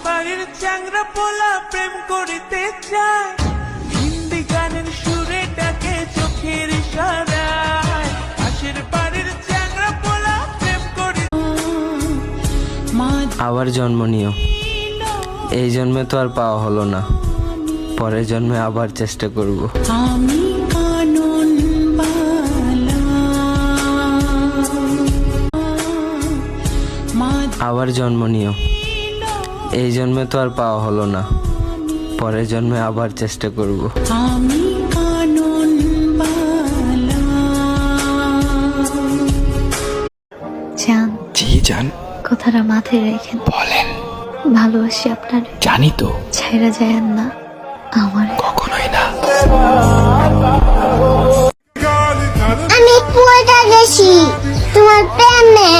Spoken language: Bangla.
বাড়ির চ্যাংরা পোলা প্রেম করিতে চায়, হিন্দি গানের সুরে ডাকে চোখের ইশারায়। পাশের বাড়ির চ্যাংরা পোলা প্রেম করি। আবার জন্ম নিও, এই জন্মে তো আর পাওয়া হলো না, পরের জন্মে আবার চেষ্টা করব। আমি কানন বালা আবার জন্ম নিও, এই জন্মে তো আর পাওয়া হলো না, পরের জন্মে আবার চেষ্টা করব। আমি কানন বালা। জান, জি জান, কথাটা মাথায় রেখেন। বলেন। ভালোবাসি আপনার, জানি তো, ছাইরা যায়েন না আমার। কখনোই না। আমি পড়ে গেছি তোমার প্রেমে।